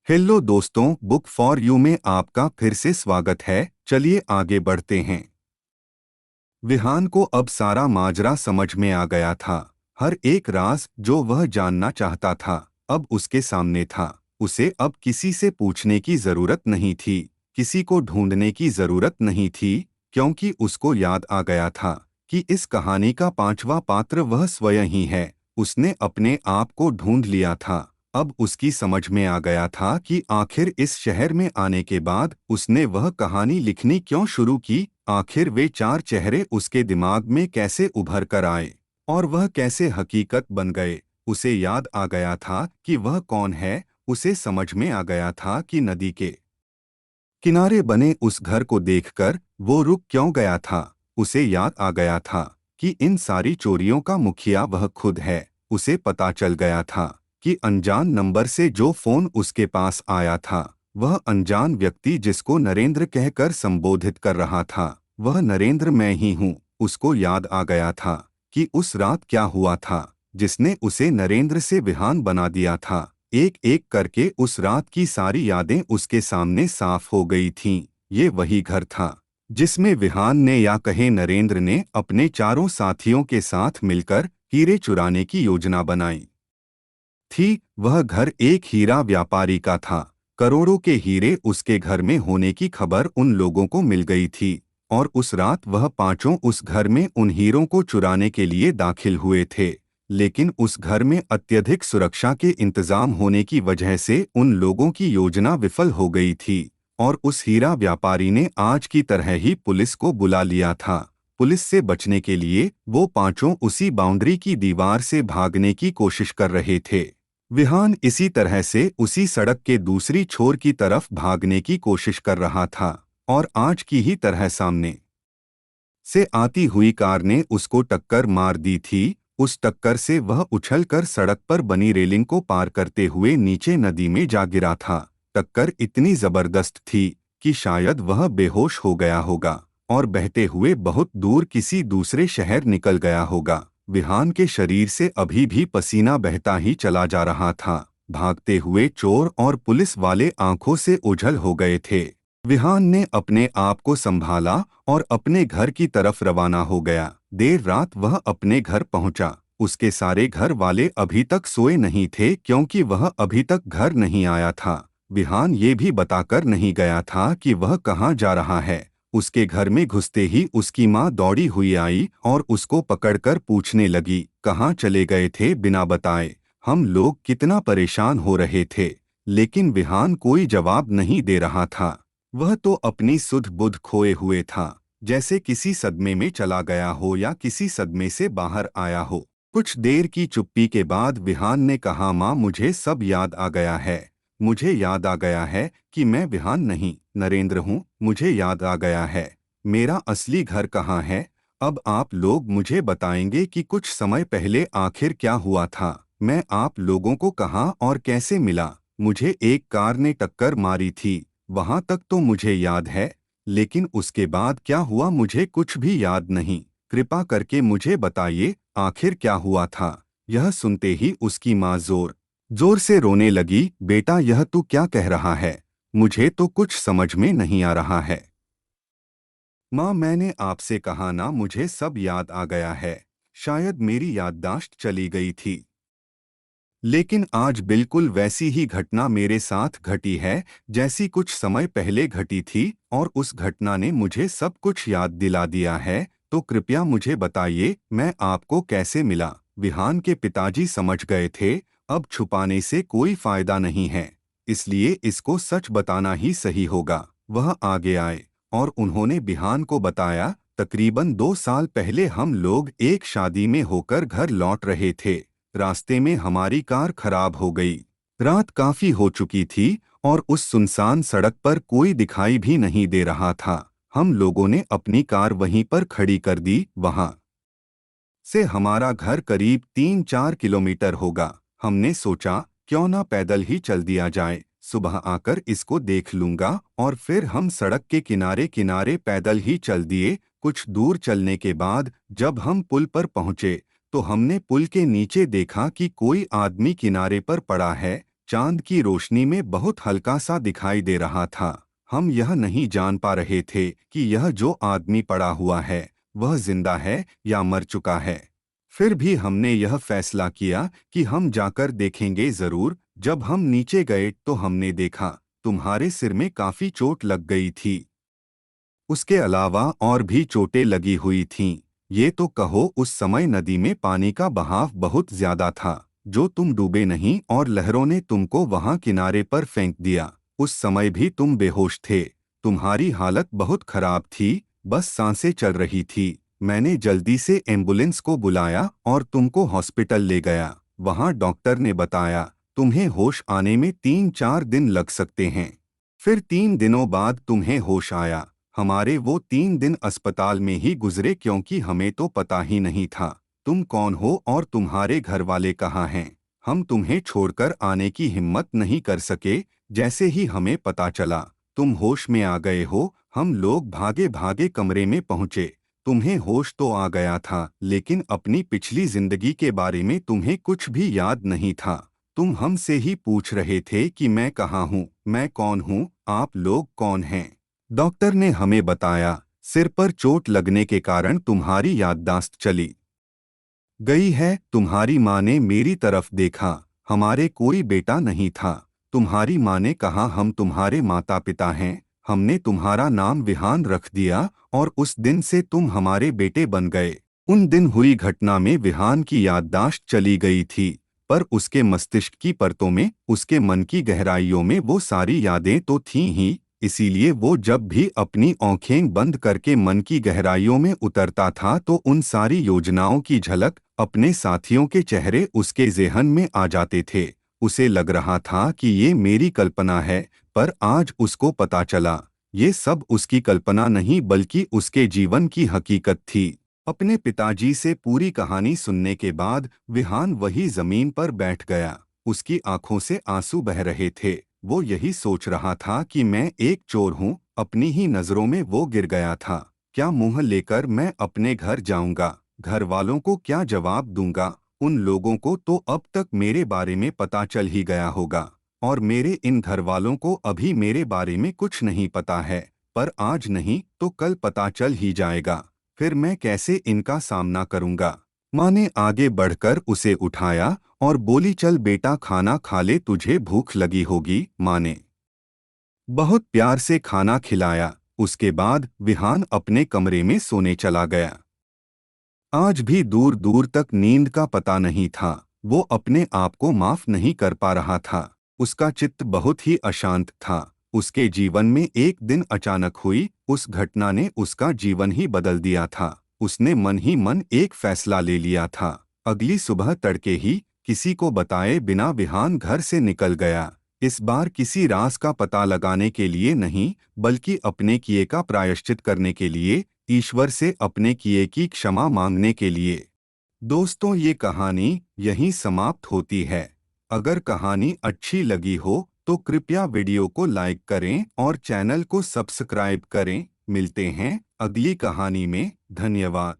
Hello दोस्तों, book for you में आपका फिर से स्वागत है। चलिए आगे बढ़ते हैं। विहान को अब सारा माजरा समझ में आ गया था। हर एक राज जो वह जानना चाहता था अब उसके सामने था। उसे अब किसी से पूछने की जरूरत नहीं थी, किसी को ढूंढने की जरूरत नहीं थी, क्योंकि उसको याद आ गया था कि इस कहानी का पांचवा पात्र वह स्वयं ही है। उसने अपने आप को ढूंढ लिया था। अब उसकी समझ में आ गया था कि आखिर इस शहर में आने के बाद उसने वह कहानी लिखनी क्यों शुरू की। आखिर वे चार चेहरे उसके दिमाग में कैसे उभर कर आए और वह कैसे हकीकत बन गए। उसे याद आ गया था कि वह कौन है। उसे समझ में आ गया था कि नदी के किनारे बने उस घर को देखकर वो रुक क्यों गया था। उसे याद आ गया था कि इन सारी चोरियों का मुखिया वह खुद है। उसे पता चल गया था कि अनजान नंबर से जो फोन उसके पास आया था वह अनजान व्यक्ति जिसको नरेंद्र कहकर संबोधित कर रहा था वह नरेंद्र मैं ही हूँ। उसको याद आ गया था कि उस रात क्या हुआ था जिसने उसे नरेंद्र से विहान बना दिया था। एक एक करके उस रात की सारी यादें उसके सामने साफ हो गई थीं। ये वही घर था जिसमें विहान ने या कहे नरेंद्र ने अपने चारों साथियों के साथ मिलकर हीरे चुराने की योजना बनाई थी। वह घर एक हीरा व्यापारी का था। करोड़ों के हीरे उसके घर में होने की खबर उन लोगों को मिल गई थी और उस रात वह पांचों उस घर में उन हीरों को चुराने के लिए दाखिल हुए थे। लेकिन उस घर में अत्यधिक सुरक्षा के इंतजाम होने की वजह से उन लोगों की योजना विफल हो गई थी और उस हीरा व्यापारी ने आज की तरह ही पुलिस को बुला लिया था। पुलिस से बचने के लिए वो पांचों उसी बाउंड्री की दीवार से भागने की कोशिश कर रहे थे। विहान इसी तरह से उसी सड़क के दूसरी छोर की तरफ भागने की कोशिश कर रहा था और आज की ही तरह सामने से आती हुई कार ने उसको टक्कर मार दी थी। उस टक्कर से वह उछलकर सड़क पर बनी रेलिंग को पार करते हुए नीचे नदी में जा गिरा था। टक्कर इतनी जबरदस्त थी कि शायद वह बेहोश हो गया होगा और बहते हुए बहुत दूर किसी दूसरे शहर निकल गया होगा। विहान के शरीर से अभी भी पसीना बहता ही चला जा रहा था। भागते हुए चोर और पुलिस वाले आंखों से ओझल हो गए थे। विहान ने अपने आप को संभाला और अपने घर की तरफ रवाना हो गया। देर रात वह अपने घर पहुंचा। उसके सारे घर वाले अभी तक सोए नहीं थे क्योंकि वह अभी तक घर नहीं आया था। विहान ये भी बताकर नहीं गया था कि वह कहाँ जा रहा है। उसके घर में घुसते ही उसकी माँ दौड़ी हुई आई और उसको पकड़कर पूछने लगी, कहाँ चले गए थे बिना बताए? हम लोग कितना परेशान हो रहे थे। लेकिन विहान कोई जवाब नहीं दे रहा था। वह तो अपनी सुध बुध खोए हुए था, जैसे किसी सदमे में चला गया हो या किसी सदमे से बाहर आया हो। कुछ देर की चुप्पी के बाद विहान ने कहा, माँ मुझे सब याद आ गया है। मुझे याद आ गया है कि मैं विहान नहीं नरेंद्र हूँ। मुझे याद आ गया है मेरा असली घर कहाँ है। अब आप लोग मुझे बताएंगे कि कुछ समय पहले आखिर क्या हुआ था। मैं आप लोगों को कहाँ और कैसे मिला। मुझे एक कार ने टक्कर मारी थी, वहां तक तो मुझे याद है, लेकिन उसके बाद क्या हुआ मुझे कुछ भी याद नहीं। कृपा करके मुझे बताइए आखिर क्या हुआ था। यह सुनते ही उसकी माँ जोर जोर से रोने लगी। बेटा यह तू क्या कह रहा है? मुझे तो कुछ समझ में नहीं आ रहा है। माँ मैंने आपसे कहा ना, मुझे सब याद आ गया है। शायद मेरी याददाश्त चली गई थी, लेकिन आज बिल्कुल वैसी ही घटना मेरे साथ घटी है जैसी कुछ समय पहले घटी थी और उस घटना ने मुझे सब कुछ याद दिला दिया है। तो कृपया मुझे बताइए मैं आपको कैसे मिला। विहान के पिताजी समझ गए थे अब छुपाने से कोई फायदा नहीं है, इसलिए इसको सच बताना ही सही होगा। वह आगे आए और उन्होंने विहान को बताया, तकरीबन 2 साल पहले हम लोग एक शादी में होकर घर लौट रहे थे। रास्ते में हमारी कार खराब हो गई। रात काफी हो चुकी थी और उस सुनसान सड़क पर कोई दिखाई भी नहीं दे रहा था। हम लोगों ने अपनी कार वहीं पर खड़ी कर दी। वहां से हमारा घर करीब 3-4 किलोमीटर होगा। हमने सोचा क्यों ना पैदल ही चल दिया जाए। सुबह आकर इसको देख लूंगा और फिर हम सड़क के किनारे किनारे पैदल ही चल दिए। कुछ दूर चलने के बाद जब हम पुल पर पहुंचे तो हमने पुल के नीचे देखा कि कोई आदमी किनारे पर पड़ा है। चांद की रोशनी में बहुत हल्का सा दिखाई दे रहा था। हम यह नहीं जान पा रहे थे कि यह जो आदमी पड़ा हुआ है वह जिंदा है या मर चुका है। फिर भी हमने यह फैसला किया कि हम जाकर देखेंगे जरूर। जब हम नीचे गए तो हमने देखा तुम्हारे सिर में काफी चोट लग गई थी। उसके अलावा और भी चोटें लगी हुई थीं। ये तो कहो उस समय नदी में पानी का बहाव बहुत ज्यादा था, जो तुम डूबे नहीं और लहरों ने तुमको वहां किनारे पर फेंक दिया। उस समय भी तुम बेहोश थे। तुम्हारी हालत बहुत खराब थी, बस सांसें चल रही थी। मैंने जल्दी से एम्बुलेंस को बुलाया और तुमको हॉस्पिटल ले गया। वहां डॉक्टर ने बताया तुम्हें होश आने में 3-4 दिन लग सकते हैं। फिर 3 दिनों बाद तुम्हें होश आया। हमारे वो 3 दिन अस्पताल में ही गुजरे क्योंकि हमें तो पता ही नहीं था तुम कौन हो और तुम्हारे घर वाले कहाँ हैं। हम तुम्हें छोड़कर आने की हिम्मत नहीं कर सके। जैसे ही हमें पता चला तुम होश में आ गए हो, हम लोग भागे भागे कमरे में पहुंचे। तुम्हें होश तो आ गया था, लेकिन अपनी पिछली जिंदगी के बारे में तुम्हें कुछ भी याद नहीं था। तुम हमसे ही पूछ रहे थे कि मैं कहाँ हूँ, मैं कौन हूँ, आप लोग कौन हैं। डॉक्टर ने हमें बताया सिर पर चोट लगने के कारण तुम्हारी याददाश्त चली गई है। तुम्हारी माँ ने मेरी तरफ देखा, हमारे कोई बेटा नहीं था। तुम्हारी माँ ने कहा हम तुम्हारे माता पिता हैं। हमने तुम्हारा नाम विहान रख दिया और उस दिन से तुम हमारे बेटे बन गए। उन दिन हुई घटना में विहान की याददाश्त चली गई थी, पर उसके मस्तिष्क की परतों में, उसके मन की गहराइयों में वो सारी यादें तो थीं ही। इसीलिए वो जब भी अपनी आंखें बंद करके मन की गहराइयों में उतरता था तो उन सारी योजनाओं की झलक अपने साथियों के चेहरे उसके ज़हन में आ जाते थे। उसे लग रहा था कि ये मेरी कल्पना है, पर आज उसको पता चला ये सब उसकी कल्पना नहीं बल्कि उसके जीवन की हकीकत थी। अपने पिताजी से पूरी कहानी सुनने के बाद विहान वही जमीन पर बैठ गया। उसकी आंखों से आंसू बह रहे थे। वो यही सोच रहा था कि मैं एक चोर हूँ। अपनी ही नजरों में वो गिर गया था। क्या मुंह लेकर मैं अपने घर जाऊंगा? घर वालों को क्या जवाब दूंगा? उन लोगों को तो अब तक मेरे बारे में पता चल ही गया होगा, और मेरे इन घर वालों को अभी मेरे बारे में कुछ नहीं पता है। पर आज नहीं तो कल पता चल ही जाएगा। फिर मैं कैसे इनका सामना करूंगा? माँ ने आगे बढ़कर उसे उठाया और बोली चल बेटा खाना खा ले, तुझे भूख लगी होगी। माँ ने बहुत प्यार से खाना खिलाया। उसके बाद विहान अपने कमरे में सोने चला गया। आज भी दूर दूर तक नींद का पता नहीं था। वो अपने आप को माफ नहीं कर पा रहा था। उसका चित्त बहुत ही अशांत था। उसके जीवन में एक दिन अचानक हुई उस घटना ने उसका जीवन ही बदल दिया था। उसने मन ही मन एक फैसला ले लिया था। अगली सुबह तड़के ही किसी को बताए बिना विहान घर से निकल गया। इस बार किसी राज का पता लगाने के लिए नहीं, बल्कि अपने किए का प्रायश्चित करने के लिए, ईश्वर से अपने किए की क्षमा मांगने के लिए। दोस्तों, ये कहानी यहीं समाप्त होती है। अगर कहानी अच्छी लगी हो तो कृपया वीडियो को लाइक करें और चैनल को सब्सक्राइब करें। मिलते हैं अगली कहानी में। धन्यवाद।